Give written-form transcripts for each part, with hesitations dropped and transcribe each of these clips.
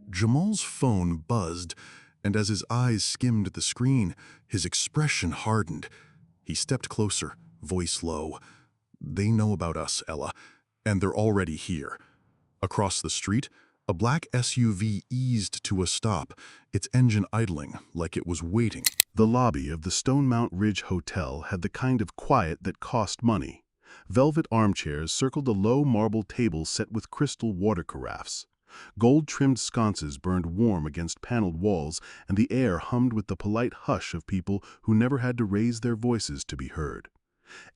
Jamal's phone buzzed, and as his eyes skimmed the screen, his expression hardened. He stepped closer, voice low. "They know about us, Ella, and they're already here." Across the street, a black SUV eased to a stop, its engine idling like it was waiting. The lobby of the Stone Mount Ridge Hotel had the kind of quiet that cost money. Velvet armchairs circled a low marble table set with crystal water carafes. Gold-trimmed sconces burned warm against paneled walls, and the air hummed with the polite hush of people who never had to raise their voices to be heard.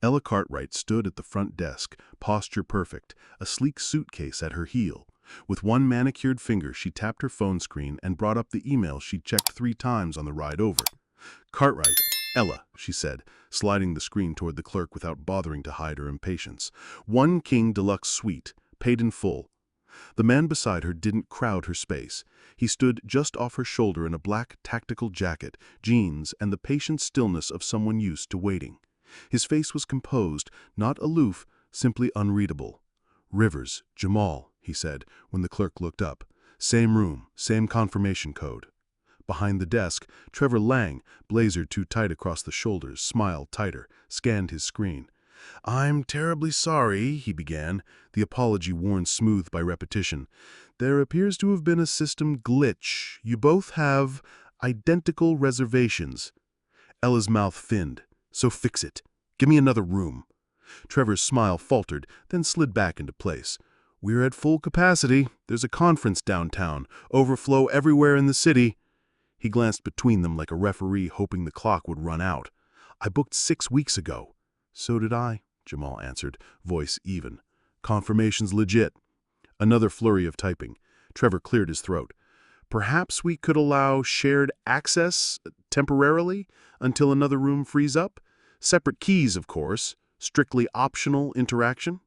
Ella Cartwright stood at the front desk, posture perfect, a sleek suitcase at her heel. With one manicured finger, she tapped her phone screen and brought up the email she'd checked 3 times on the ride over. "Cartwright, Ella," she said, sliding the screen toward the clerk without bothering to hide her impatience. "One King Deluxe Suite, paid in full." The man beside her didn't crowd her space. He stood just off her shoulder in a black tactical jacket, jeans, and the patient stillness of someone used to waiting. His face was composed, not aloof, simply unreadable. "Rivers, Jamal," he said, when the clerk looked up. "Same room, same confirmation code." Behind the desk, Trevor Lang, blazer too tight across the shoulders, smiled tighter, scanned his screen. "I'm terribly sorry," he began, the apology worn smooth by repetition. "There appears to have been a system glitch. You both have identical reservations." Ella's mouth thinned. "So fix it. Give me another room." Trevor's smile faltered, then slid back into place. "We're at full capacity. There's a conference downtown. Overflow everywhere in the city." He glanced between them like a referee hoping the clock would run out. "I booked 6 weeks ago." "So did I," Jamal answered, voice even. "Confirmation's legit." Another flurry of typing. Trevor cleared his throat. "Perhaps we could allow shared access, temporarily, until another room frees up? Separate keys, of course. Strictly optional interaction?"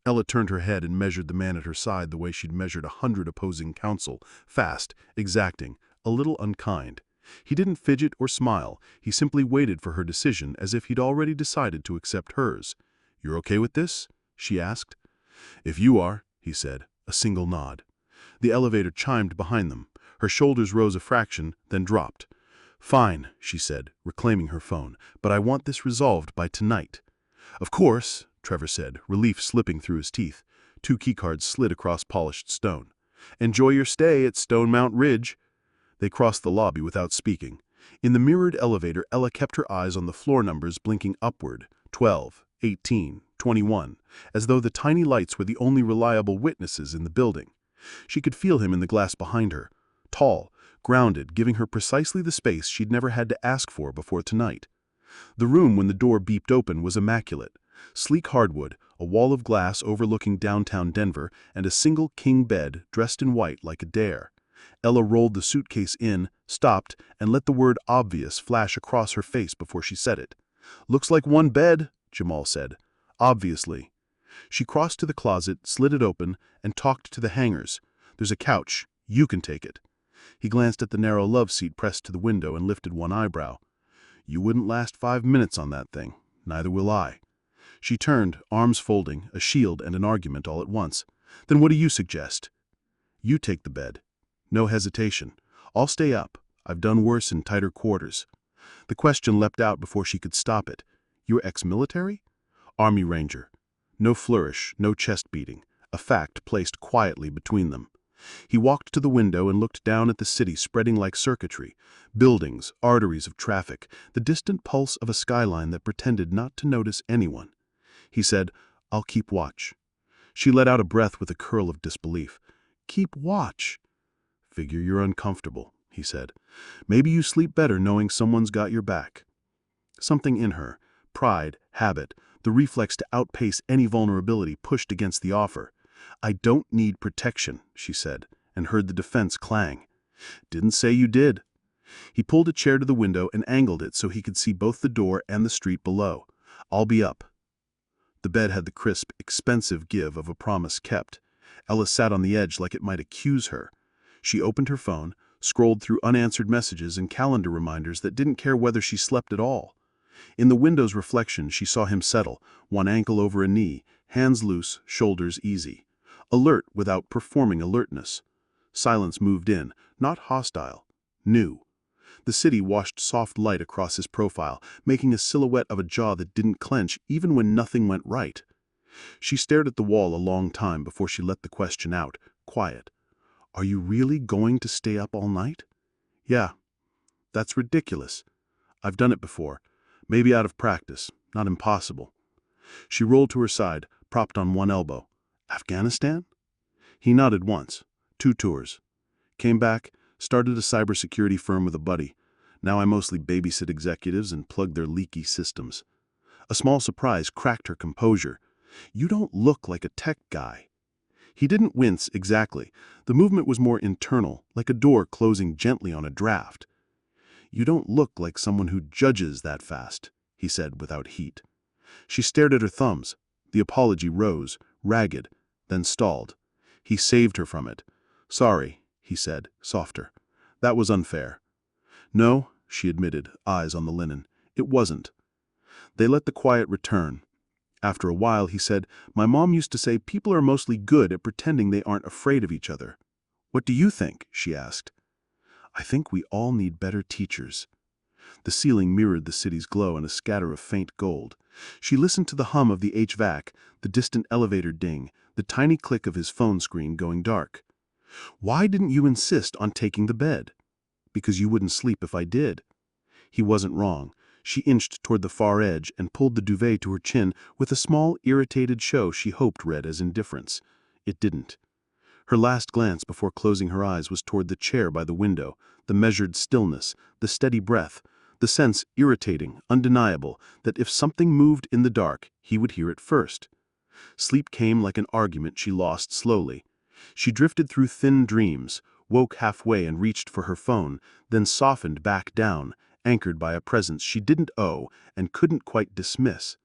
Ella turned her head and measured the man at her side the way she'd measured 100 opposing counsel, fast, exacting, a little unkind. He didn't fidget or smile. He simply waited for her decision as if he'd already decided to accept hers. "You're okay with this?" she asked. "If you are," he said, a single nod. The elevator chimed behind them. Her shoulders rose a fraction, then dropped. "Fine," she said, reclaiming her phone, "but I want this resolved by tonight." "Of course," Trevor said, relief slipping through his teeth. 2 keycards slid across polished stone. "Enjoy your stay at Stone Mount Ridge." They crossed the lobby without speaking. In the mirrored elevator, Ella kept her eyes on the floor numbers blinking upward, 12, 18, 21, as though the tiny lights were the only reliable witnesses in the building. She could feel him in the glass behind her, tall, grounded, giving her precisely the space she'd never had to ask for before tonight. The room, when the door beeped open, was immaculate. Sleek hardwood, a wall of glass overlooking downtown Denver, and a single king bed dressed in white like a dare. Ella rolled the suitcase in, stopped, and let the word obvious flash across her face before she said it. "Looks like one bed," Jamal said. "Obviously." She crossed to the closet, slid it open, and talked to the hangers. "There's a couch. You can take it." He glanced at the narrow love seat pressed to the window and lifted one eyebrow. "You wouldn't last 5 minutes on that thing. Neither will I." She turned, arms folding, a shield and an argument all at once. "Then what do you suggest?" "You take the bed." No hesitation. "I'll stay up. I've done worse in tighter quarters." The question leapt out before she could stop it. "You're ex-military?" "Army Ranger." No flourish, no chest beating. A fact placed quietly between them. He walked to the window and looked down at the city spreading like circuitry. Buildings, arteries of traffic, the distant pulse of a skyline that pretended not to notice anyone. He said, "I'll keep watch." She let out a breath with a curl of disbelief. "Keep watch?" "Figure you're uncomfortable," he said. "Maybe you sleep better knowing someone's got your back." Something in her, pride, habit, the reflex to outpace any vulnerability pushed against the offer. "I don't need protection," she said, and heard the defense clang. "Didn't say you did." He pulled a chair to the window and angled it so he could see both the door and the street below. "I'll be up." The bed had the crisp, expensive give of a promise kept. Ella sat on the edge like it might accuse her. She opened her phone, scrolled through unanswered messages and calendar reminders that didn't care whether she slept at all. In the window's reflection, she saw him settle, one ankle over a knee, hands loose, shoulders easy. Alert without performing alertness. Silence moved in, not hostile, new. The city washed soft light across his profile, making a silhouette of a jaw that didn't clench even when nothing went right. She stared at the wall a long time before she let the question out, quiet. Are you really going to stay up all night? Yeah. That's ridiculous. I've done it before. Maybe out of practice, not impossible. She rolled to her side, propped on one elbow. Afghanistan? He nodded once. 2 tours. Came back, started a cybersecurity firm with a buddy. Now I mostly babysit executives and plug their leaky systems. A small surprise cracked her composure. You don't look like a tech guy. He didn't wince exactly. The movement was more internal, like a door closing gently on a draft. You don't look like someone who judges that fast, he said without heat. She stared at her thumbs. The apology rose, ragged, then stalled. He saved her from it. Sorry, he said, softer. That was unfair. No, she admitted, eyes on the linen. It wasn't. They let the quiet return. After a while, he said, My mom used to say people are mostly good at pretending they aren't afraid of each other. What do you think? She asked. I think we all need better teachers. The ceiling mirrored the city's glow in a scatter of faint gold. She listened to the hum of the HVAC, the distant elevator ding, the tiny click of his phone screen going dark. Why didn't you insist on taking the bed? Because you wouldn't sleep if I did. He wasn't wrong. She inched toward the far edge and pulled the duvet to her chin with a small, irritated show she hoped read as indifference. It didn't. Her last glance before closing her eyes was toward the chair by the window, the measured stillness, the steady breath, the sense, irritating, undeniable, that if something moved in the dark, he would hear it first. Sleep came like an argument she lost slowly. She drifted through thin dreams, woke halfway and reached for her phone, then softened back down, anchored by a presence she didn't owe and couldn't quite dismiss.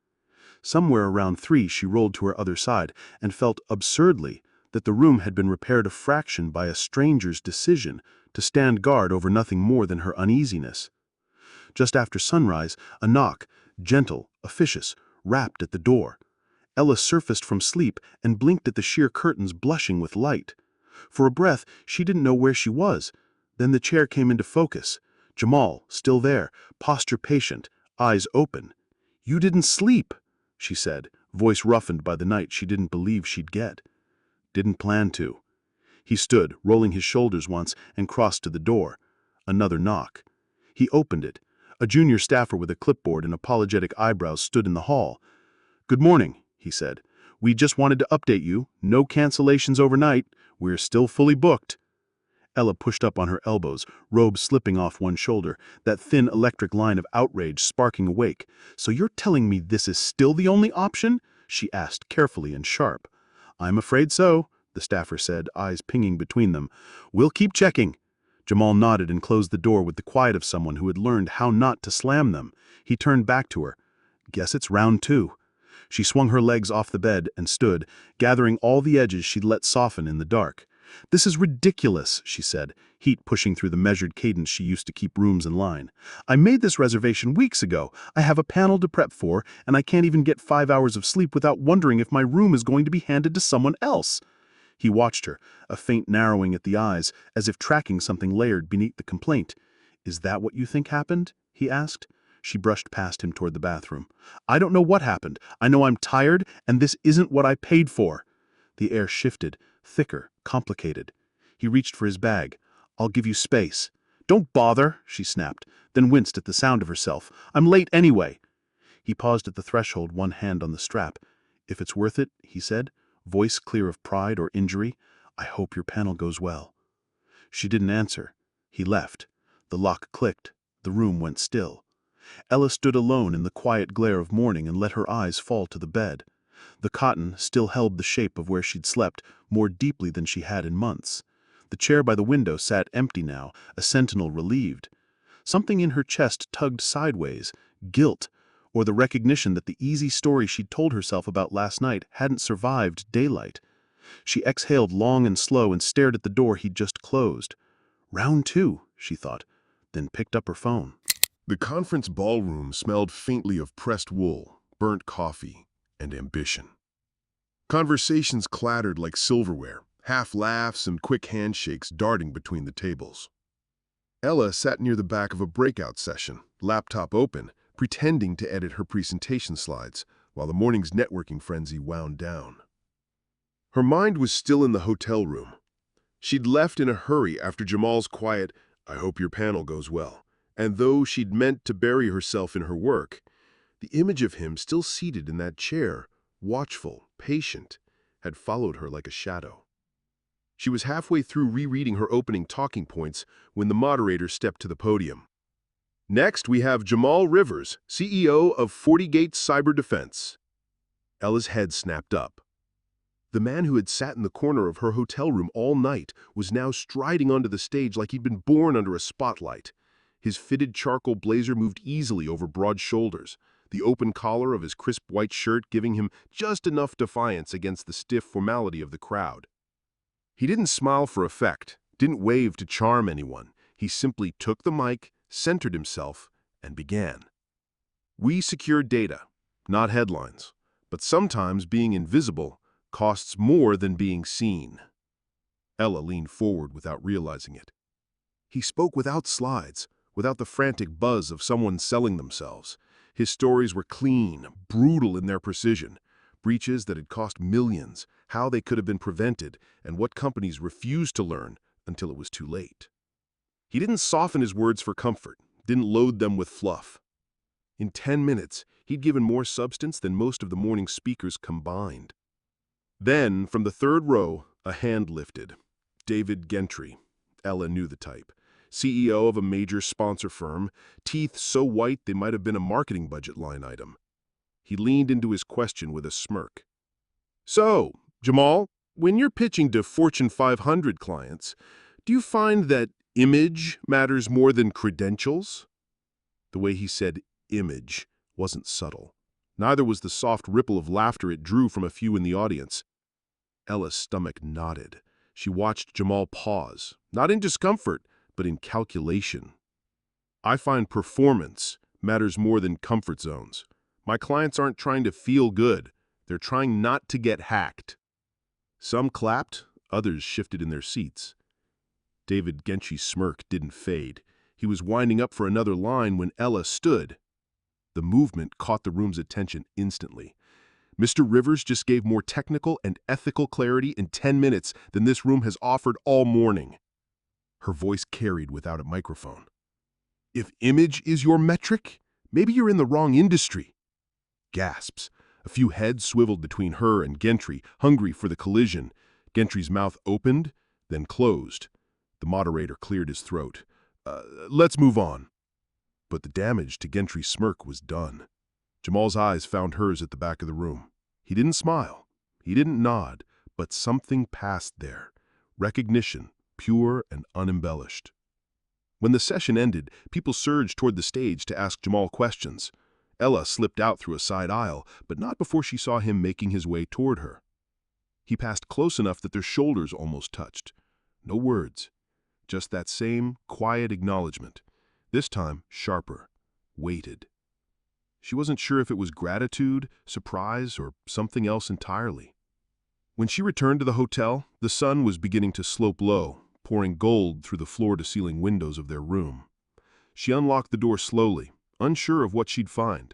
Somewhere around 3 she rolled to her other side and felt absurdly that the room had been repaired a fraction by a stranger's decision to stand guard over nothing more than her uneasiness. Just after sunrise, a knock, gentle, officious, rapped at the door. Ella surfaced from sleep and blinked at the sheer curtains blushing with light. For a breath, she didn't know where she was. Then the chair came into focus. Jamal, still there, posture patient, eyes open. You didn't sleep, she said, voice roughened by the night she didn't believe she'd get. Didn't plan to. He stood, rolling his shoulders once, and crossed to the door. Another knock. He opened it. A junior staffer with a clipboard and apologetic eyebrows stood in the hall. Good morning, he said. We just wanted to update you. No cancellations overnight. We're still fully booked. Ella pushed up on her elbows, robe slipping off one shoulder, that thin electric line of outrage sparking awake. So you're telling me this is still the only option? She asked carefully and sharp. I'm afraid so, the staffer said, eyes pinging between them. We'll keep checking. Jamal nodded and closed the door with the quiet of someone who had learned how not to slam them. He turned back to her. Guess it's round 2. She swung her legs off the bed and stood, gathering all the edges she'd let soften in the dark. This is ridiculous, she said, heat pushing through the measured cadence she used to keep rooms in line. I made this reservation weeks ago. I have a panel to prep for, and I can't even get 5 hours of sleep without wondering if my room is going to be handed to someone else. He watched her, a faint narrowing at the eyes, as if tracking something layered beneath the complaint. Is that what you think happened? He asked. She brushed past him toward the bathroom. I don't know what happened. I know I'm tired, and this isn't what I paid for. The air shifted, thicker, complicated. He reached for his bag. I'll give you space. Don't bother, she snapped, then winced at the sound of herself. I'm late anyway. He paused at the threshold, one hand on the strap. If it's worth it, he said, voice clear of pride or injury, I hope your panel goes well. She didn't answer. He left. The lock clicked. The room went still. Ella stood alone in the quiet glare of morning and let her eyes fall to the bed. The cotton still held the shape of where she'd slept, more deeply than she had in months. The chair by the window sat empty now, a sentinel relieved. Something in her chest tugged sideways, guilt, or the recognition that the easy story she'd told herself about last night hadn't survived daylight. She exhaled long and slow and stared at the door he'd just closed. Round 2, she thought, then picked up her phone. The conference ballroom smelled faintly of pressed wool, burnt coffee, and ambition. Conversations clattered like silverware, half laughs and quick handshakes darting between the tables. Ella sat near the back of a breakout session, laptop open, pretending to edit her presentation slides, while the morning's networking frenzy wound down. Her mind was still in the hotel room. She'd left in a hurry after Jamal's quiet, "I hope your panel goes well," and though she'd meant to bury herself in her work, the image of him still seated in that chair, watchful, patient, had followed her like a shadow. She was halfway through rereading her opening talking points when the moderator stepped to the podium. "Next, we have Jamal Rivers, CEO of FortiGate Cyber Defense." Ella's head snapped up. The man who had sat in the corner of her hotel room all night was now striding onto the stage like he'd been born under a spotlight. His fitted charcoal blazer moved easily over broad shoulders, the open collar of his crisp white shirt giving him just enough defiance against the stiff formality of the crowd. He didn't smile for effect, didn't wave to charm anyone. He simply took the mic, centered himself, and began. "We secure data, not headlines, but sometimes being invisible costs more than being seen." Ella leaned forward without realizing it. He spoke without slides, without the frantic buzz of someone selling themselves. His stories were clean, brutal in their precision. Breaches that had cost millions, how they could have been prevented, and what companies refused to learn until it was too late. He didn't soften his words for comfort, didn't load them with fluff. In 10 minutes, he'd given more substance than most of the morning speakers combined. Then, from the third row, a hand lifted. David Gentry. Ella knew the type. CEO of a major sponsor firm, teeth so white they might have been a marketing budget line item. He leaned into his question with a smirk. "So, Jamal, when you're pitching to Fortune 500 clients, do you find that image matters more than credentials?" The way he said image wasn't subtle. Neither was the soft ripple of laughter it drew from a few in the audience. Ella's stomach knotted. She watched Jamal pause, not in discomfort, but in calculation. "I find performance matters more than comfort zones. My clients aren't trying to feel good. They're trying not to get hacked." Some clapped, others shifted in their seats. David Gentry's smirk didn't fade. He was winding up for another line when Ella stood. The movement caught the room's attention instantly. "Mr. Rivers just gave more technical and ethical clarity in 10 minutes than this room has offered all morning." Her voice carried without a microphone. "If image is your metric, maybe you're in the wrong industry." Gasps. A few heads swiveled between her and Gentry, hungry for the collision. Gentry's mouth opened, then closed. The moderator cleared his throat. Let's move on." But the damage to Gentry's smirk was done. Jamal's eyes found hers at the back of the room. He didn't smile. He didn't nod, but something passed there. Recognition, pure and unembellished. When the session ended, people surged toward the stage to ask Jamal questions. Ella slipped out through a side aisle, but not before she saw him making his way toward her. He passed close enough that their shoulders almost touched. No words, just that same quiet acknowledgement. This time, sharper, weighted. She wasn't sure if it was gratitude, surprise, or something else entirely. When she returned to the hotel, the sun was beginning to slope low, pouring gold through the floor-to-ceiling windows of their room. She unlocked the door slowly, unsure of what she'd find.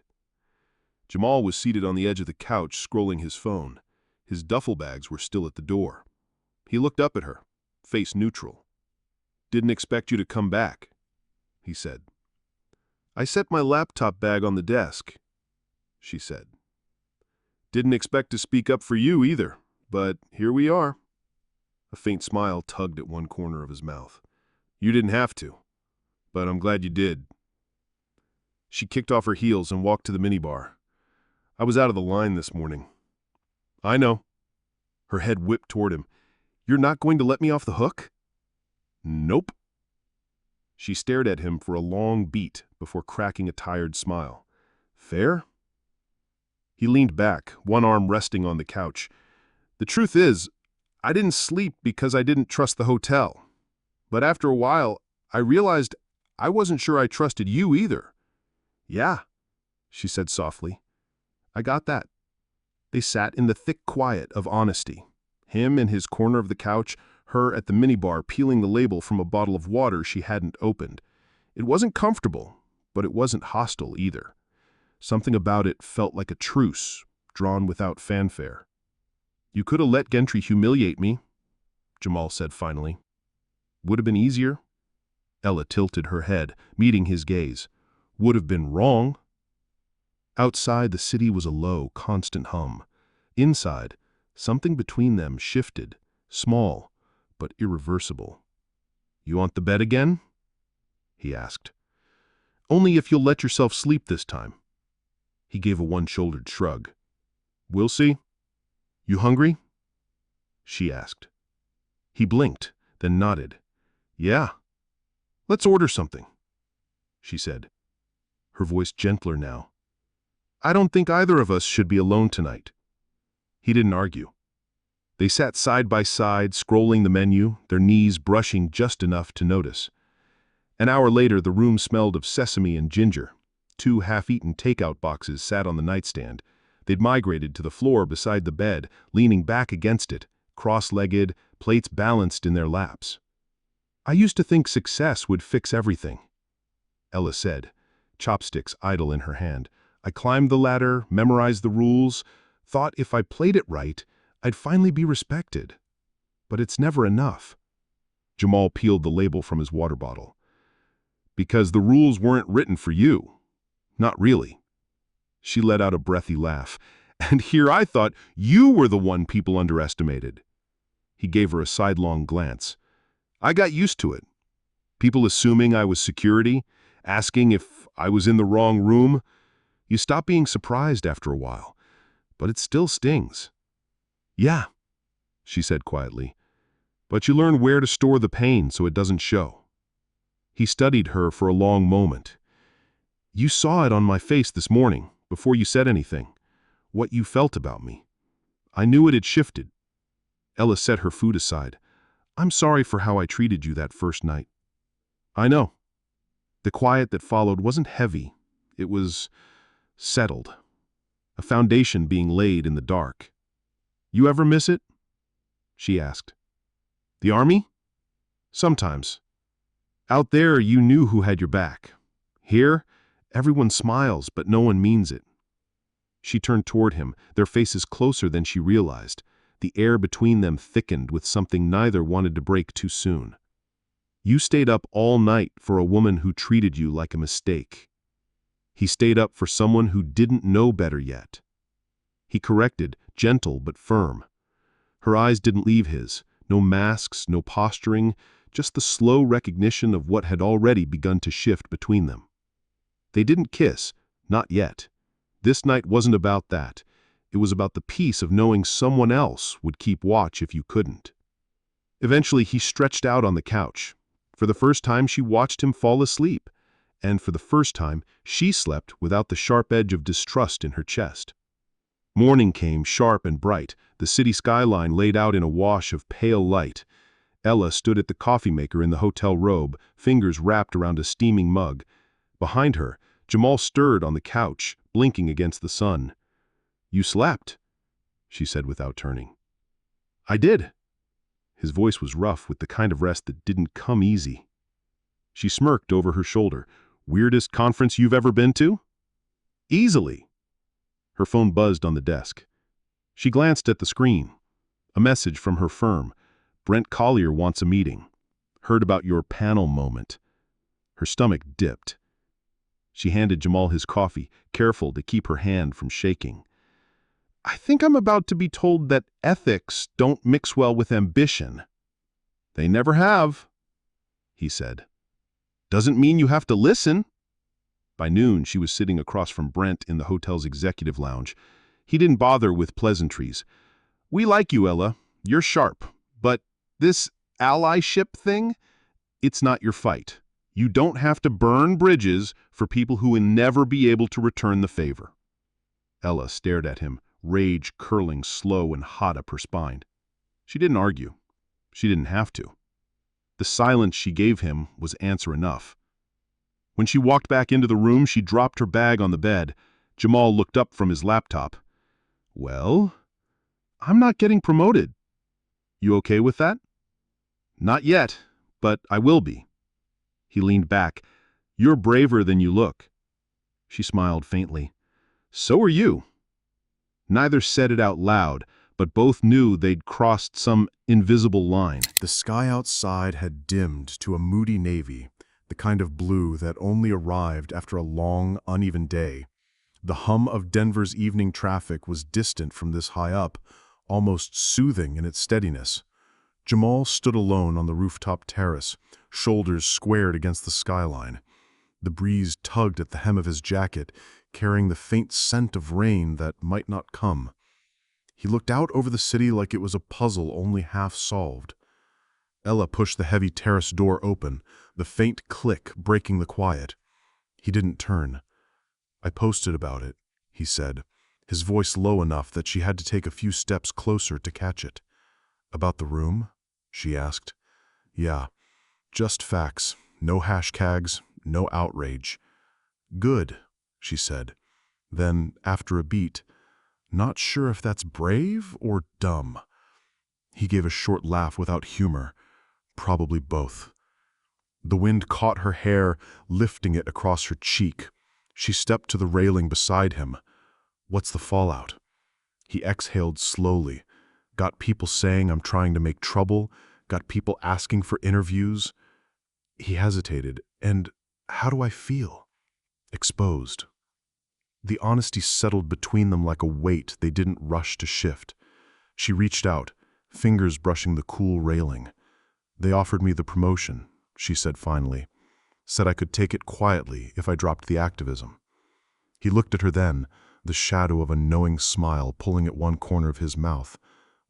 Jamal was seated on the edge of the couch, scrolling his phone. His duffel bags were still at the door. He looked up at her, face neutral. "Didn't expect you to come back," he said. "I set my laptop bag on the desk," she said. "Didn't expect to speak up for you either, but here we are." A faint smile tugged at one corner of his mouth. "You didn't have to, but I'm glad you did." She kicked off her heels and walked to the minibar. "I was out of the line this morning." "I know." Her head whipped toward him. "You're not going to let me off the hook?" "Nope." She stared at him for a long beat before cracking a tired smile. "Fair?" He leaned back, one arm resting on the couch. "The truth is, I didn't sleep because I didn't trust the hotel. But after a while, I realized I wasn't sure I trusted you either." "Yeah," she said softly. "I got that." They sat in the thick quiet of honesty, Him in his corner of the couch, her at the minibar peeling the label from a bottle of water she hadn't opened. It wasn't comfortable, but it wasn't hostile either. Something about it felt like a truce, drawn without fanfare. "You could have let Gentry humiliate me," Jamal said finally. "Would have been easier." Ella tilted her head, meeting his gaze. "Would have been wrong." Outside, the city was a low, constant hum. Inside, something between them shifted, small, but irreversible. "You want the bed again?" he asked. "Only if you'll let yourself sleep this time." He gave a one-shouldered shrug. "We'll see. You hungry?" she asked. He blinked, then nodded. "Yeah. Let's order something," she said, her voice gentler now. "I don't think either of us should be alone tonight." He didn't argue. They sat side by side, scrolling the menu, their knees brushing just enough to notice. An hour later, the room smelled of sesame and ginger. 2 half-eaten takeout boxes sat on the nightstand. They'd migrated to the floor beside the bed, leaning back against it, cross-legged, plates balanced in their laps. "I used to think success would fix everything," Ella said, chopsticks idle in her hand. "I climbed the ladder, memorized the rules, thought if I played it right, I'd finally be respected. But it's never enough." Jamal peeled the label from his water bottle. "Because the rules weren't written for you. Not really." She let out a breathy laugh. "And here I thought you were the one people underestimated." He gave her a sidelong glance. "I got used to it. People assuming I was security, asking if I was in the wrong room. You stop being surprised after a while, but it still stings." "Yeah," she said quietly, "but you learn where to store the pain so it doesn't show." He studied her for a long moment. "You saw it on my face this morning, before you said anything, what you felt about me. I knew it had shifted." Ella set her food aside. "I'm sorry for how I treated you that first night." "I know." The quiet that followed wasn't heavy. It was settled. A foundation being laid in the dark. "You ever miss it?" she asked. "The army?" "Sometimes. Out there, you knew who had your back. Here, everyone smiles, but no one means it." She turned toward him, their faces closer than she realized. The air between them thickened with something neither wanted to break too soon. "You stayed up all night for a woman who treated you like a mistake." He stayed up for someone who didn't know better yet. He corrected, gentle but firm. Her eyes didn't leave his. No masks, no posturing, just the slow recognition of what had already begun to shift between them. They didn't kiss, not yet. This night wasn't about that. It was about the peace of knowing someone else would keep watch if you couldn't. Eventually, he stretched out on the couch. For the first time, she watched him fall asleep. And for the first time, she slept without the sharp edge of distrust in her chest. Morning came, sharp and bright, the city skyline laid out in a wash of pale light. Ella stood at the coffee maker in the hotel robe, fingers wrapped around a steaming mug. Behind her, Jamal stirred on the couch, blinking against the sun. "You slept," she said without turning. "I did." His voice was rough with the kind of rest that didn't come easy. She smirked over her shoulder. "Weirdest conference you've ever been to?" "Easily." Her phone buzzed on the desk. She glanced at the screen. A message from her firm. "Brent Collier wants a meeting. Heard about your panel moment." Her stomach dipped. She handed Jamal his coffee, careful to keep her hand from shaking. "I think I'm about to be told that ethics don't mix well with ambition." "They never have," he said. "Doesn't mean you have to listen." By noon, she was sitting across from Brent in the hotel's executive lounge. He didn't bother with pleasantries. "We like you, Ella. You're sharp. But this allyship thing, it's not your fight. You don't have to burn bridges for people who will never be able to return the favor." Ella stared at him, rage curling slow and hot up her spine. She didn't argue. She didn't have to. The silence she gave him was answer enough. When she walked back into the room, she dropped her bag on the bed. Jamal looked up from his laptop. "Well, I'm not getting promoted." You okay with that? Not yet, but I will be. He leaned back. You're braver than you look. She smiled faintly. So are you. Neither said it out loud, but both knew they'd crossed some invisible line. The sky outside had dimmed to a moody navy, the kind of blue that only arrived after a long, uneven day. The hum of Denver's evening traffic was distant from this high up, almost soothing in its steadiness. Jamal stood alone on the rooftop terrace, shoulders squared against the skyline. The breeze tugged at the hem of his jacket, carrying the faint scent of rain that might not come. He looked out over the city like it was a puzzle only half solved. Ella pushed the heavy terrace door open, the faint click breaking the quiet. He didn't turn. I posted about it, he said, his voice low enough that she had to take a few steps closer to catch it. About the room? She asked. Yeah, just facts, no hashtags, no outrage. Good, she said. Then, after a beat, not sure if that's brave or dumb. He gave a short laugh without humor. Probably both. The wind caught her hair, lifting it across her cheek. She stepped to the railing beside him. What's the fallout? He exhaled slowly. Got people saying I'm trying to make trouble. Got people asking for interviews. He hesitated. And how do I feel? Exposed. The honesty settled between them like a weight they didn't rush to shift. She reached out, fingers brushing the cool railing. They offered me the promotion, she said finally. Said I could take it quietly if I dropped the activism. He looked at her then, the shadow of a knowing smile pulling at one corner of his mouth.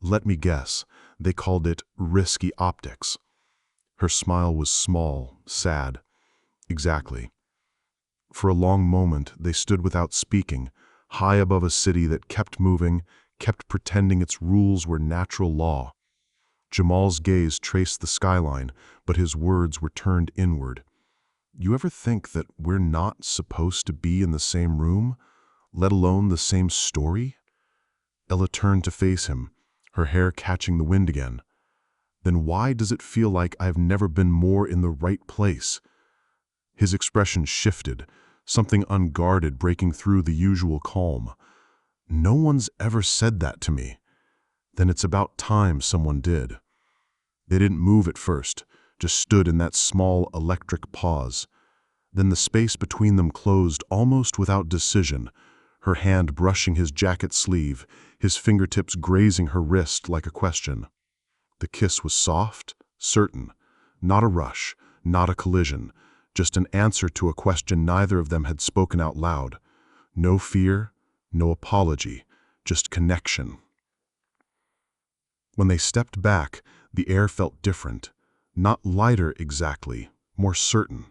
Let me guess, they called it risky optics. Her smile was small, sad. Exactly. For a long moment, they stood without speaking, high above a city that kept moving, kept pretending its rules were natural law. Jamal's gaze traced the skyline, but his words were turned inward. You ever think that we're not supposed to be in the same room, let alone the same story? Ella turned to face him, her hair catching the wind again. Then why does it feel like I've never been more in the right place? His expression shifted, something unguarded breaking through the usual calm. No one's ever said that to me. Then it's about time someone did. They didn't move at first, just stood in that small electric pause. Then the space between them closed almost without decision, her hand brushing his jacket sleeve, his fingertips grazing her wrist like a question. The kiss was soft, certain, not a rush, not a collision, just an answer to a question neither of them had spoken out loud. No fear, no apology, just connection. When they stepped back, the air felt different, not lighter exactly, more certain.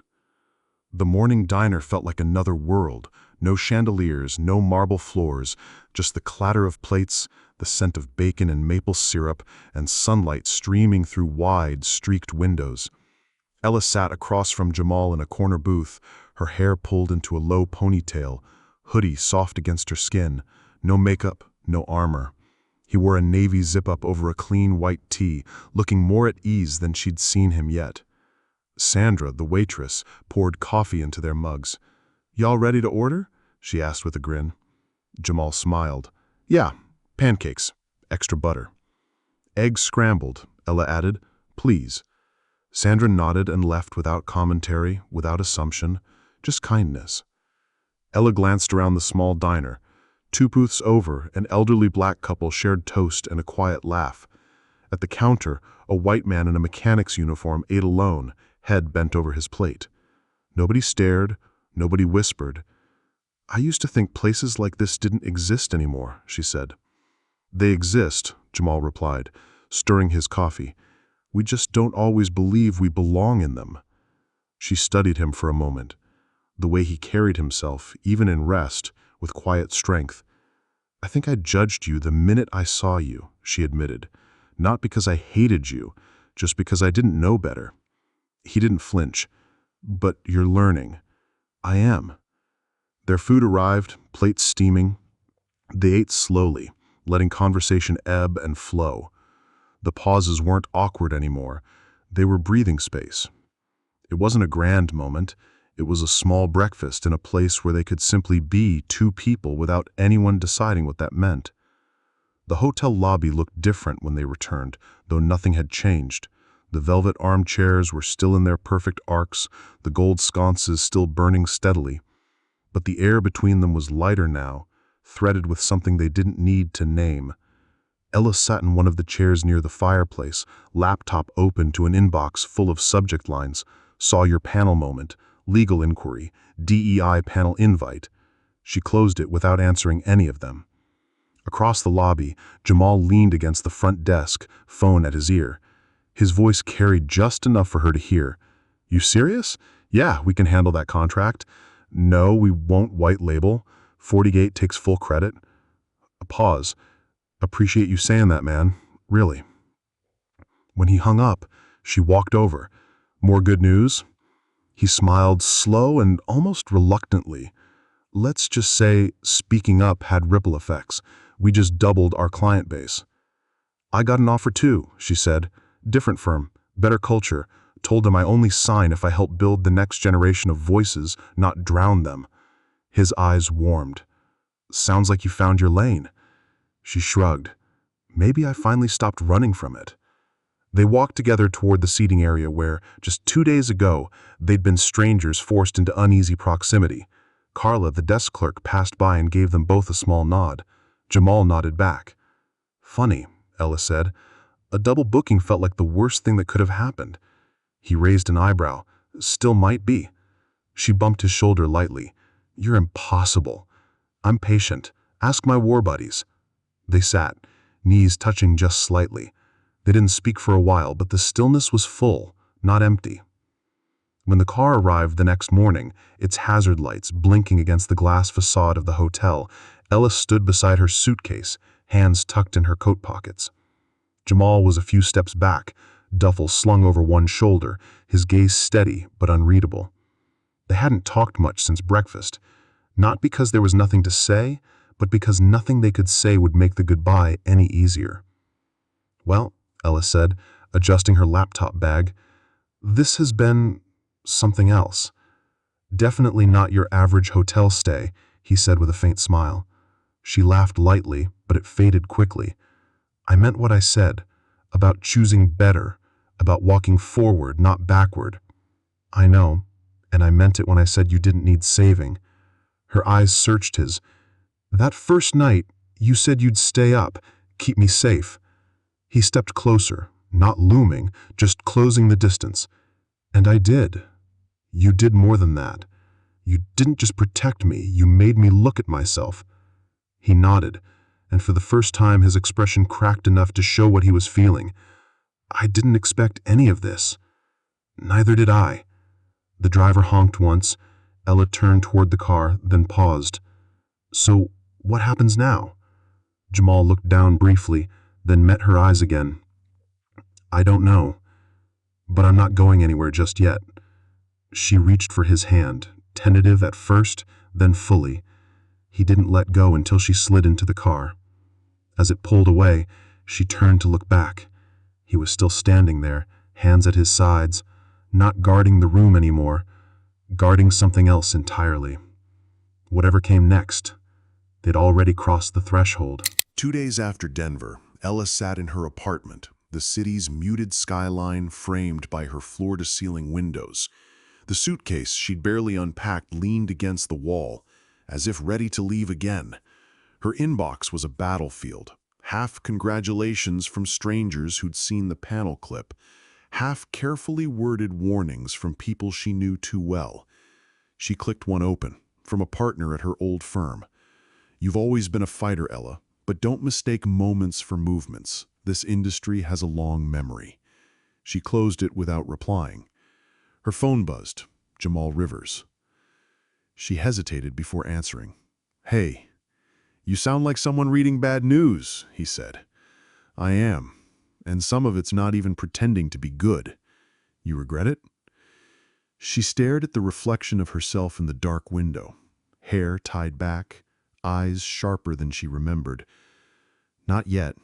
The morning diner felt like another world, no chandeliers, no marble floors, just the clatter of plates, the scent of bacon and maple syrup, and sunlight streaming through wide, streaked windows. Ella sat across from Jamal in a corner booth, her hair pulled into a low ponytail, hoodie soft against her skin, no makeup, no armor. He wore a navy zip-up over a clean white tee, looking more at ease than she'd seen him yet. Sandra, the waitress, poured coffee into their mugs. "Y'all ready to order?" she asked with a grin. Jamal smiled. "Yeah, pancakes, extra butter." "Eggs scrambled," Ella added. "Please." Sandra nodded and left without commentary, without assumption, just kindness. Ella glanced around the small diner. 2 booths over, an elderly black couple shared toast and a quiet laugh. At the counter, a white man in a mechanic's uniform ate alone, head bent over his plate. Nobody stared, nobody whispered. "I used to think places like this didn't exist anymore," she said. "They exist," Jamal replied, stirring his coffee. "We just don't always believe we belong in them." She studied him for a moment. The way he carried himself, even in rest, with quiet strength. "I think I judged you the minute I saw you," she admitted. "Not because I hated you, just because I didn't know better." He didn't flinch. "But you're learning." "I am." Their food arrived, plates steaming. They ate slowly, letting conversation ebb and flow. The pauses weren't awkward anymore. They were breathing space. It wasn't a grand moment. It was a small breakfast in a place where they could simply be two people without anyone deciding what that meant. The hotel lobby looked different when they returned, though nothing had changed. The velvet armchairs were still in their perfect arcs, the gold sconces still burning steadily. But the air between them was lighter now, threaded with something they didn't need to name. Ella sat in one of the chairs near the fireplace, laptop open to an inbox full of subject lines. Saw your panel moment, legal inquiry, DEI panel invite. She closed it without answering any of them. Across the lobby, Jamal leaned against the front desk, phone at his ear. His voice carried just enough for her to hear. You serious? Yeah, we can handle that contract. No, we won't white label. 40gate takes full credit. A pause. Appreciate you saying that, man. Really. When he hung up, she walked over. More good news? He smiled slow and almost reluctantly. Let's just say speaking up had ripple effects. We just doubled our client base. I got an offer too, she said. Different firm, better culture. Told him I only sign if I help build the next generation of voices, not drown them. His eyes warmed. Sounds like you found your lane. She shrugged. Maybe I finally stopped running from it. They walked together toward the seating area where, just 2 days ago, they'd been strangers forced into uneasy proximity. Carla, the desk clerk, passed by and gave them both a small nod. Jamal nodded back. Funny, Ella said. A double booking felt like the worst thing that could have happened. He raised an eyebrow. Still might be. She bumped his shoulder lightly. You're impossible. I'm patient. Ask my war buddies. They sat, knees touching just slightly. They didn't speak for a while, but the stillness was full, not empty. When the car arrived the next morning, its hazard lights blinking against the glass facade of the hotel, Ella stood beside her suitcase, hands tucked in her coat pockets. Jamal was a few steps back, duffel slung over one shoulder, his gaze steady but unreadable. They hadn't talked much since breakfast, not because there was nothing to say, but because nothing they could say would make the goodbye any easier. Well, Ella said, adjusting her laptop bag, this has been something else. Definitely not your average hotel stay, he said with a faint smile. She laughed lightly, but it faded quickly. I meant what I said, about choosing better, about walking forward, not backward. I know, and I meant it when I said you didn't need saving. Her eyes searched his. That first night, you said you'd stay up, keep me safe. He stepped closer, not looming, just closing the distance. And I did. You did more than that. You didn't just protect me, you made me look at myself. He nodded, and for the first time his expression cracked enough to show what he was feeling. I didn't expect any of this. Neither did I. The driver honked once. Ella turned toward the car, then paused. So, what happens now? Jamal looked down briefly, then met her eyes again. I don't know, but I'm not going anywhere just yet. She reached for his hand, tentative at first, then fully. He didn't let go until she slid into the car. As it pulled away, she turned to look back. He was still standing there, hands at his sides, not guarding the room anymore, guarding something else entirely. Whatever came next, they'd already crossed the threshold. 2 days after Denver, Ella sat in her apartment, the city's muted skyline framed by her floor-to-ceiling windows. The suitcase she'd barely unpacked leaned against the wall, as if ready to leave again. Her inbox was a battlefield, half congratulations from strangers who'd seen the panel clip, half carefully worded warnings from people she knew too well. She clicked one open, from a partner at her old firm. You've always been a fighter, Ella, but don't mistake moments for movements. This industry has a long memory. She closed it without replying. Her phone buzzed. Jamal Rivers. She hesitated before answering. Hey, you sound like someone reading bad news, he said. I am, and some of it's not even pretending to be good. You regret it? She stared at the reflection of herself in the dark window, hair tied back, eyes sharper than she remembered. Not yet.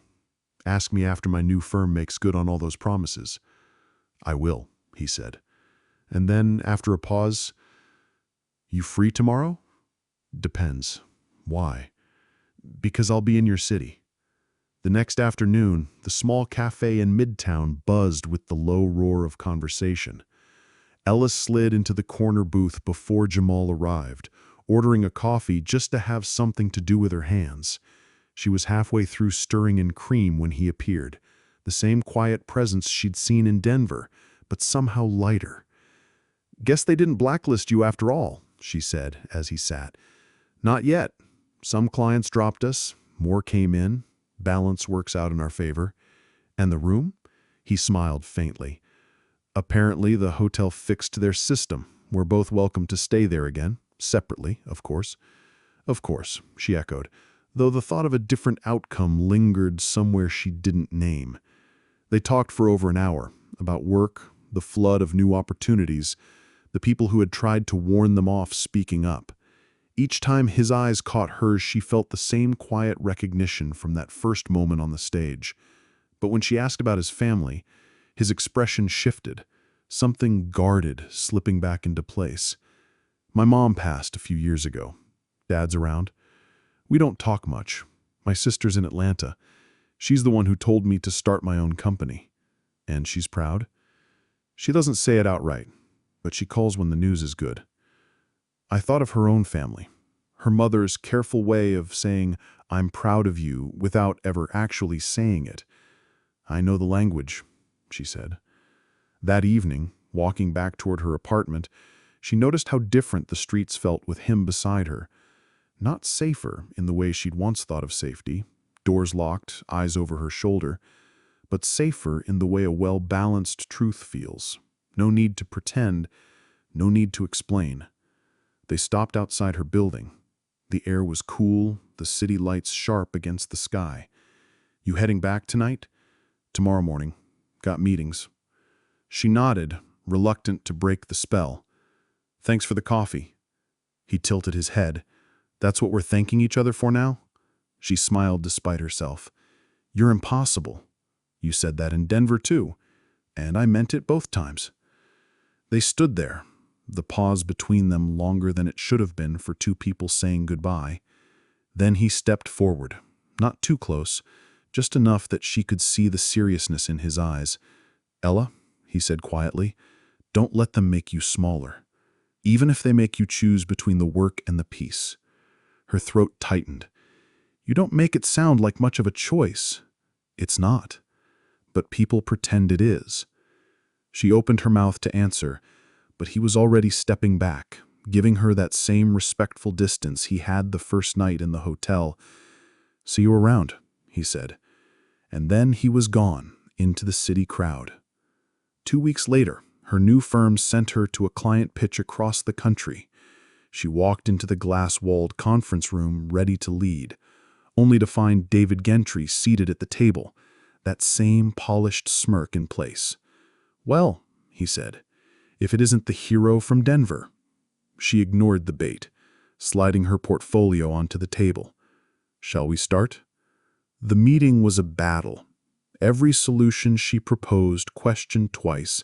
Ask me after my new firm makes good on all those promises." "I will," he said. And then, after a pause, "You free tomorrow?" "Depends." "Why?" "Because I'll be in your city." The next afternoon, the small cafe in Midtown buzzed with the low roar of conversation. Ella slid into the corner booth before Jamal arrived, ordering a coffee just to have something to do with her hands. She was halfway through stirring in cream when he appeared, the same quiet presence she'd seen in Denver, but somehow lighter. "Guess they didn't blacklist you after all," she said as he sat. "Not yet. Some clients dropped us, more came in. Balance works out in our favor." "And the room?" He smiled faintly. "Apparently the hotel fixed their system. We're both welcome to stay there again, separately, of course." "Of course," she echoed, though the thought of a different outcome lingered somewhere she didn't name. They talked for over an hour, about work, the flood of new opportunities, the people who had tried to warn them off speaking up. Each time his eyes caught hers, she felt the same quiet recognition from that first moment on the stage. But when she asked about his family, his expression shifted, something guarded slipping back into place. "My mom passed a few years ago. Dad's around. We don't talk much. My sister's in Atlanta. She's the one who told me to start my own company." "And she's proud?" "She doesn't say it outright, but she calls when the news is good." I thought of her own family, her mother's careful way of saying, "I'm proud of you," without ever actually saying it. "I know the language," she said. That evening, walking back toward her apartment, she noticed how different the streets felt with him beside her. Not safer in the way she'd once thought of safety, doors locked, eyes over her shoulder, but safer in the way a well-balanced truth feels. No need to pretend, no need to explain. They stopped outside her building. The air was cool, the city lights sharp against the sky. "You heading back tonight?" "Tomorrow morning. Got meetings." She nodded, reluctant to break the spell. "Thanks for the coffee." He tilted his head. "That's what we're thanking each other for now?" She smiled despite herself. "You're impossible. You said that in Denver too, and I meant it both times." They stood there, the pause between them longer than it should have been for two people saying goodbye. Then he stepped forward, not too close, just enough that she could see the seriousness in his eyes. "Ella," he said quietly, "don't let them make you smaller. Even if they make you choose between the work and the peace." Her throat tightened. "You don't make it sound like much of a choice." "It's not. But people pretend it is." She opened her mouth to answer, but he was already stepping back, giving her that same respectful distance he had the first night in the hotel. "See you around," he said. And then he was gone, into the city crowd. 2 weeks later, her new firm sent her to a client pitch across the country. She walked into the glass-walled conference room ready to lead, only to find David Gentry seated at the table, that same polished smirk in place. "Well," he said, "if it isn't the hero from Denver." She ignored the bait, sliding her portfolio onto the table. "Shall we start?" The meeting was a battle. Every solution she proposed questioned twice,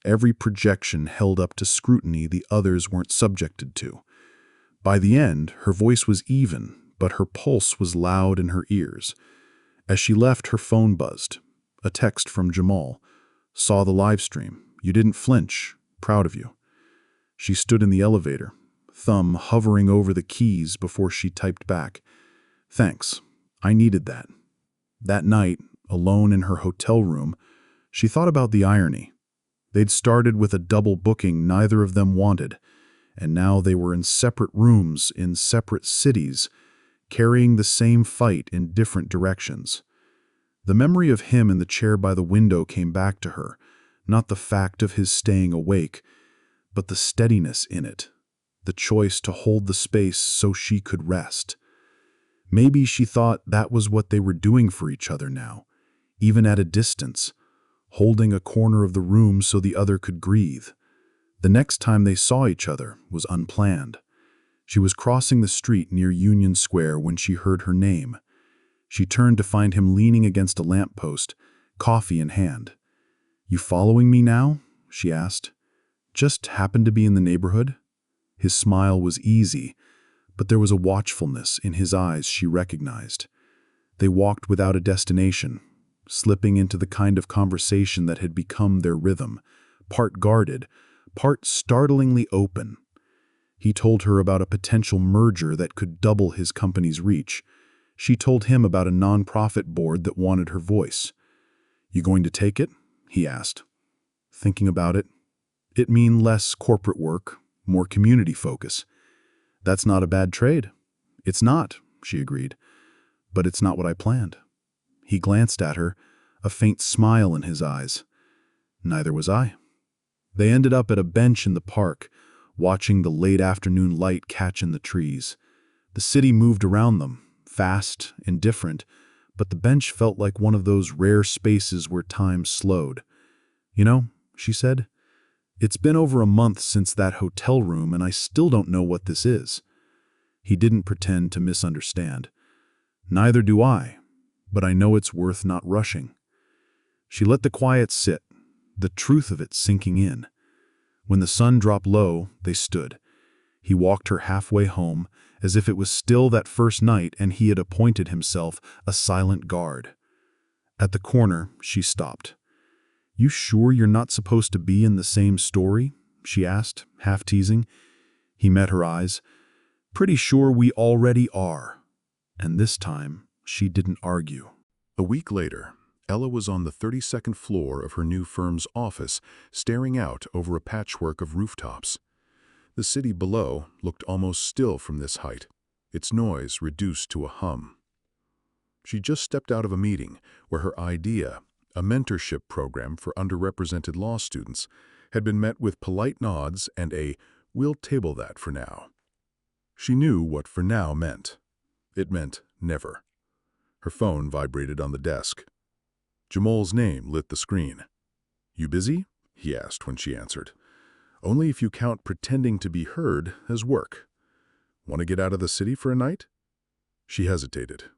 every projection held up to scrutiny the others weren't subjected to. By the end, her voice was even, but her pulse was loud in her ears. As she left, her phone buzzed. A text from Jamal. "Saw the live stream. You didn't flinch. Proud of you." She stood in the elevator, thumb hovering over the keys before she typed back, "Thanks. I needed that." That night, alone in her hotel room, she thought about the irony. They'd started with a double booking neither of them wanted, and now they were in separate rooms in separate cities, carrying the same fight in different directions. The memory of him in the chair by the window came back to her, not the fact of his staying awake, but the steadiness in it, the choice to hold the space so she could rest. Maybe she thought that was what they were doing for each other now, even at a distance, holding a corner of the room so the other could breathe. The next time they saw each other was unplanned. She was crossing the street near Union Square when she heard her name. She turned to find him leaning against a lamppost, coffee in hand. "You following me now?" she asked. "Just happened to be in the neighborhood?" His smile was easy, but there was a watchfulness in his eyes she recognized. They walked without a destination, slipping into the kind of conversation that had become their rhythm, part guarded, part startlingly open. He told her about a potential merger that could double his company's reach. She told him about a nonprofit board that wanted her voice. "You going to take it?" he asked. "Thinking about it. It mean less corporate work, more community focus." "That's not a bad trade." "It's not," she agreed. "But it's not what I planned." He glanced at her, a faint smile in his eyes. "Neither was I." They ended up at a bench in the park, watching the late afternoon light catch in the trees. The city moved around them, fast and different, but the bench felt like one of those rare spaces where time slowed. "You know," she said, "it's been over a month since that hotel room and I still don't know what this is." He didn't pretend to misunderstand. "Neither do I, but I know it's worth not rushing." She let the quiet sit, the truth of it sinking in. When the sun dropped low, they stood. He walked her halfway home, as if it was still that first night and he had appointed himself a silent guard. At the corner, she stopped. "You sure you're not supposed to be in the same story?" she asked, half teasing. He met her eyes. "Pretty sure we already are." And this time, she didn't argue. A week later, Ella was on the 32nd floor of her new firm's office, staring out over a patchwork of rooftops. The city below looked almost still from this height, its noise reduced to a hum. She just stepped out of a meeting where her idea, a mentorship program for underrepresented law students, had been met with polite nods and a "we'll table that for now." She knew what "for now" meant. It meant never. Her phone vibrated on the desk. Jamal's name lit the screen. "You busy?" he asked when she answered. "Only if you count pretending to be heard as work. Want to get out of the city for a night?" She hesitated.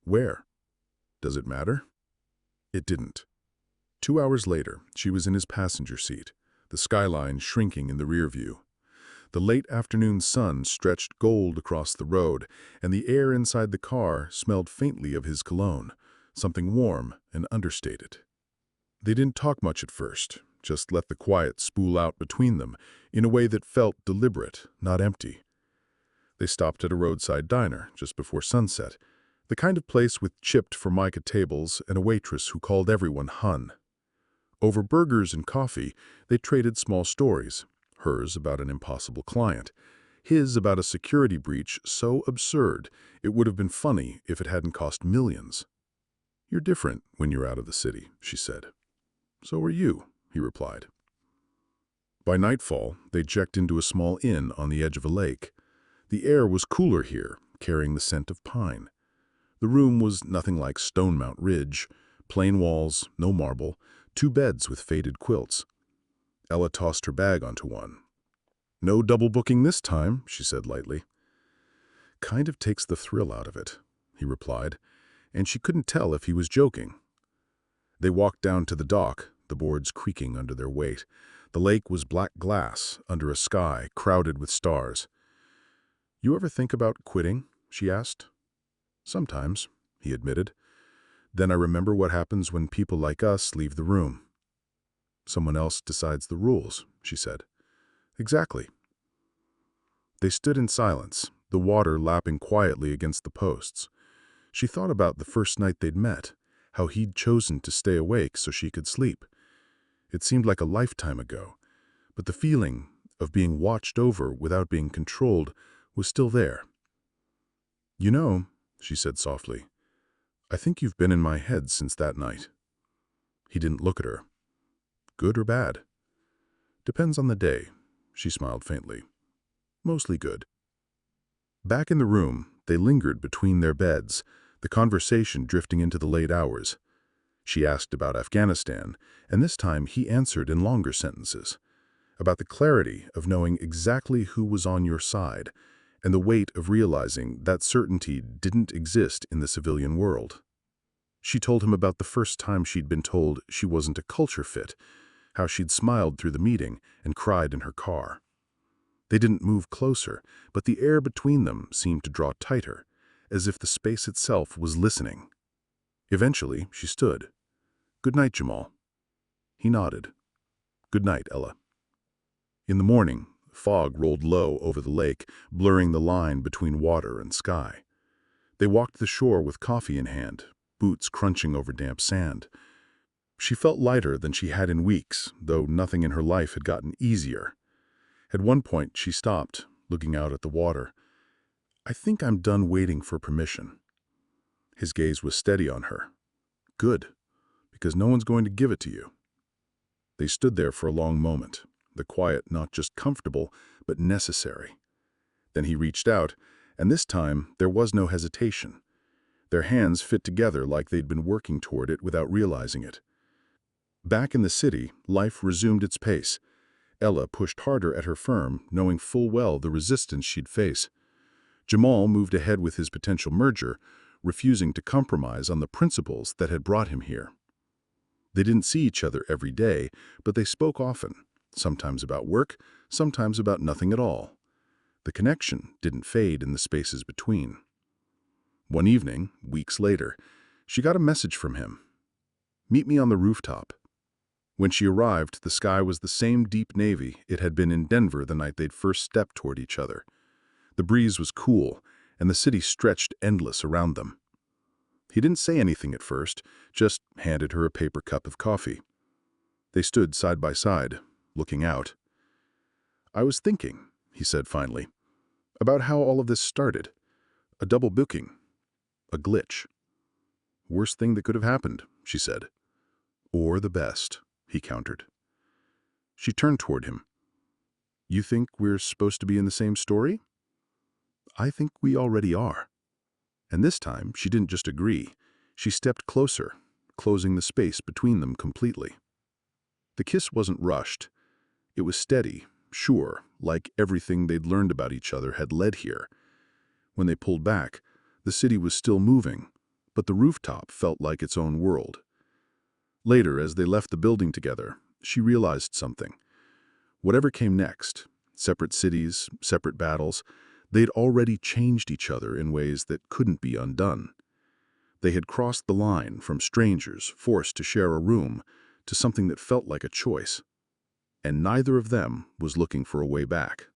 "Where? Does it matter?" It didn't. 2 hours later, she was in his passenger seat, the skyline shrinking in the rear view. The late afternoon sun stretched gold across the road, and the air inside the car smelled faintly of his cologne, something warm and understated. They didn't talk much at first, just let the quiet spool out between them in a way that felt deliberate, not empty. They stopped at a roadside diner just before sunset, the kind of place with chipped formica tables and a waitress who called everyone Hun. Over burgers and coffee, they traded small stories, hers about an impossible client, his about a security breach so absurd it would have been funny if it hadn't cost millions. "You're different when you're out of the city," she said. "So are you," he replied. By nightfall, they checked into a small inn on the edge of a lake. The air was cooler here, carrying the scent of pine. The room was nothing like Stonemount Ridge, plain walls, no marble, 2 beds with faded quilts. Ella tossed her bag onto one. "No double booking this time," she said lightly. "Kind of takes the thrill out of it," he replied, and she couldn't tell if he was joking. They walked down to the dock, the boards creaking under their weight. The lake was black glass under a sky crowded with stars. "You ever think about quitting?" she asked. "Sometimes," he admitted. "Then I remember what happens when people like us leave the room." "Someone else decides the rules," she said. "Exactly." They stood in silence, the water lapping quietly against the posts. She thought about the first night they'd met, how he'd chosen to stay awake so she could sleep. It seemed like a lifetime ago, but the feeling of being watched over without being controlled was still there. "You know," she said softly, "I think you've been in my head since that night." He didn't look at her. "Good or bad?" "Depends on the day," she smiled faintly. "Mostly good." Back in the room, they lingered between their beds, the conversation drifting into the late hours. She asked about Afghanistan, and this time he answered in longer sentences, about the clarity of knowing exactly who was on your side, and the weight of realizing that certainty didn't exist in the civilian world. She told him about the first time she'd been told she wasn't a culture fit, how she'd smiled through the meeting and cried in her car. They didn't move closer, but the air between them seemed to draw tighter, as if the space itself was listening. Eventually, she stood. "Good night, Jamal." He nodded. "Good night, Ella." In the morning, fog rolled low over the lake, blurring the line between water and sky. They walked the shore with coffee in hand, boots crunching over damp sand. She felt lighter than she had in weeks, though nothing in her life had gotten easier. At one point, she stopped, looking out at the water. "I think I'm done waiting for permission." His gaze was steady on her. "Good, because no one's going to give it to you." They stood there for a long moment, the quiet not just comfortable, but necessary. Then he reached out, and this time there was no hesitation. Their hands fit together like they'd been working toward it without realizing it. Back in the city, life resumed its pace. Ella pushed harder at her firm, knowing full well the resistance she'd face. Jamal moved ahead with his potential merger, refusing to compromise on the principles that had brought him here. They didn't see each other every day, but they spoke often, sometimes about work, sometimes about nothing at all. The connection didn't fade in the spaces between. One evening, weeks later, she got a message from him. "Meet me on the rooftop." When she arrived, the sky was the same deep navy it had been in Denver the night they'd first stepped toward each other. The breeze was cool, and the city stretched endless around them. He didn't say anything at first, just handed her a paper cup of coffee. They stood side by side, looking out. "I was thinking," he said finally, "about how all of this started. A double booking. A glitch." "Worst thing that could have happened," she said. "Or the best," he countered. She turned toward him. "You think we're supposed to be in the same story?" "I think we already are." And this time, she didn't just agree. She stepped closer, closing the space between them completely. The kiss wasn't rushed. It was steady, sure, like everything they'd learned about each other had led here. When they pulled back, the city was still moving, but the rooftop felt like its own world. Later, as they left the building together, she realized something. Whatever came next, separate cities, separate battles, they'd already changed each other in ways that couldn't be undone. They had crossed the line from strangers forced to share a room to something that felt like a choice. And neither of them was looking for a way back.